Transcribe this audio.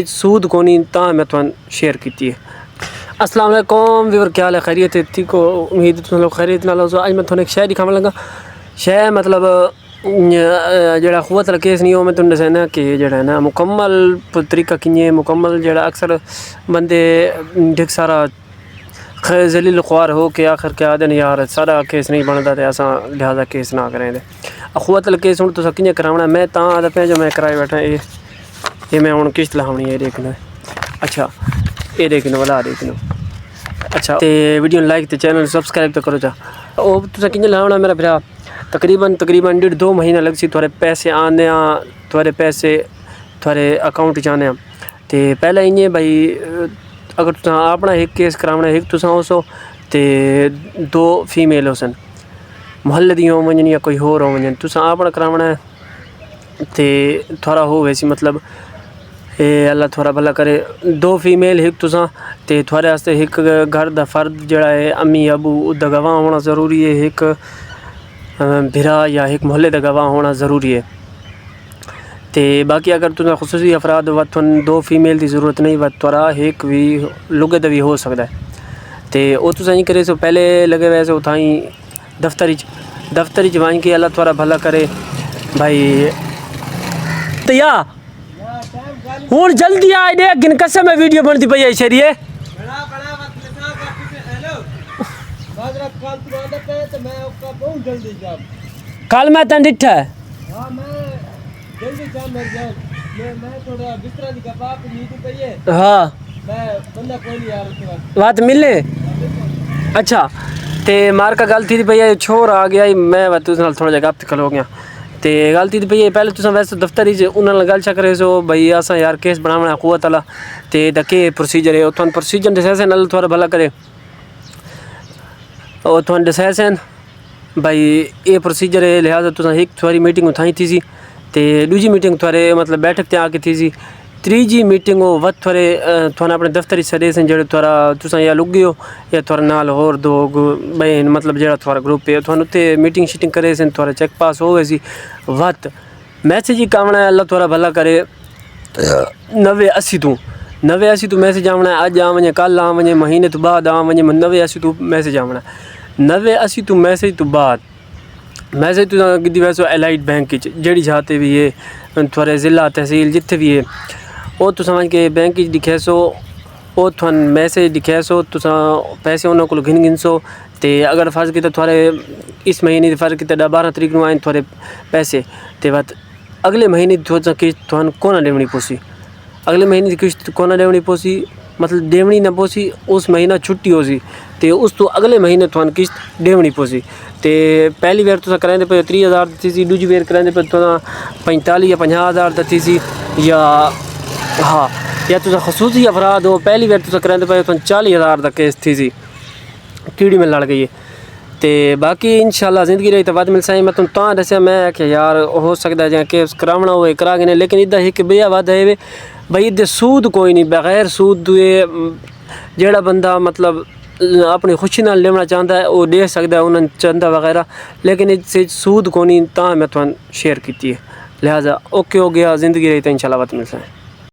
सूद कोनी ता मैं तुम शेयर की है। अस्सलाम वालेकुम व्यूअर, क्या हाल है? खैरियत है? ठीक हो? उम्मीद तुम लोग खैरियत नाल हो। आज मैं तुम एक शय दिखावन लगा। शय मतलब जड़ा खुवत वाला केस नहीं हो, मैं तुम दसना कि जड़ा है ना मुकम्मल तरीका किए मुकम्मल जड़ा अक्सर बंदे ढिक सारा जलील ख्वार हो के आखिर क्या आदन यार सारा केस नहीं बनता तो असा लिहाजा केस ना करें। खुवत वाला केस हूँ तुम किए करावना, मैं ता आदा पे जो मैं कराए बैठा। ये मैं हूँ किश्त लानी है देखना। अच्छा ये देखना वाला देखना। अच्छा तो वीडियो लाइक तो चैनल सब्सक्राइब तो करो। जा वो तुम किए लाना मेरा भरा तकरीबन 1.5-2 महीना लग सी थोड़े पैसे आने, थोड़े पैसे थोड़े अकाउंट जाने। तो पहले इं भाई अगर तुम अपना एक केस करावना, एक तुम हो तो 2 फीमेल हो सन मोहल्ले दी हो वजन या कोई होर हो वजन, तुम अपना करावना है तो थोड़ा हो वैसी मतलब अल्लाह थोड़ा भला करे। 2 फीमेल एक तुसा ते थोड़े वास्ते एक घर दा फर्द जड़ा है अम्मी अबू उदा गवाह होना ज़रूरी है, एक भिरा या एक मोहल्ले दा गवाह होना ज़रूरी है। तो बाकी अगर तुम खुसूसी अफराद व तुम 2 फीमेल की ज़रूरत नहीं व थोड़ा एक भी लुगे दा भी हो सकता है। तो वो तुम ही करे सो पहले लगे वैसे उठाई दफ्तर वाई के अल्लाह थोड़ा भला करे भाई। तैया हूँ जल्दी आए दे गिन कसम है वीडियो बनती पई है शरीए। कल मैं तन डिठा है हाँ बात मिलने। अच्छा तो मार का गल थी पई है छोर आ गया मैं थोड़ा जहा गप खलो गया। तो गल थी पई है पहले तुम वैसे दफ्तर ही उन्होंने गल छा करे सो भाई असा यार केस बनावना कुवत वाला तो के प्रोसीजर है वो प्रोसीजर दसाए नल थोड़ा भला करे और तुम दसाए भाई ये प्रोसीजर है। लिहाजा तुम एक थोड़ी मीटिंग उठाई थी सी तो दूजी मीटिंग थोड़े मतलब बैठक ते आके थी सी। तीजी मीटिंग वो वत थोड़े थोड़ा अपने दफ्तर सदे सन जो थोड़ा तुम या लुगे हो या थोड़ा नाल होर 2 बहन मतलब जो थोड़ा ग्रुप है थोड़ा उत्ते मीटिंग शीटिंग करे सन थोड़ा चेक पास हो वैसी वत मैसेज ही कामना अल्लाह थोड़ा भला करे 90-80 तू 90-80 तू मैसेज आवना अज आ वजे कल आ वजे महीने तो बाद आ वजे 90-80 तू मैसेज आवना 90-80 तू मैसेज तो बाद मैसेज तुम कि वैसो एलाइट बैंक जी जाते भी है थोड़े ज़िला तहसील जिथे भी है वो तुम समझ के बैंक दिखे सो वो थोन मैसेज दिखे सो तुम पैसे उन्होंने को गिन सो। तो अगर फर्ज किया थोड़े इस महीने फर्ज किया 10-12 तरीक को आए थोड़े पैसे तो बात अगले महीने थोड़ा किश्त तुम कोना देवनी पोसी, अगले महीने की किश्त कोना देवनी पोसी मतलब देवनी ना पोसी उस महीना छुट्टी हो सी तो उस तो अगले महीने तुम किश्त देवनी पोसी। तो पहली बार तुम कराते पे 30,000 दी सी, दूजी बार कराते पे तुम 45 या 50,000 दी सी या हाँ या तुम खसूसी अफराद हो पहली बार तुम कराते पे तुम 40,000 का केस थी सी कीड़ी में लड़ गई है। तो बाकी इंशाल्लाह ज़िंदगी रही तो वध मिल साई। मैं तुम दसिया मैं आख्या यार हो सकता है केस करावना हो करा गए लेकिन इदा एक बेया वध है भाई इधर सूद कोई नहीं बगैर सूद जेड़ा बंदा मतलब अपनी खुशी नाल लेना चाहता है वो दे सकता है उन्होंने चंदा वगैरह लेकिन इससे सूद कोनी ता मैं तुम शेयर की है। लिहाजा ओके हो गया ज़िंदगी रही तो इंशाल्लाह वध मिल साई।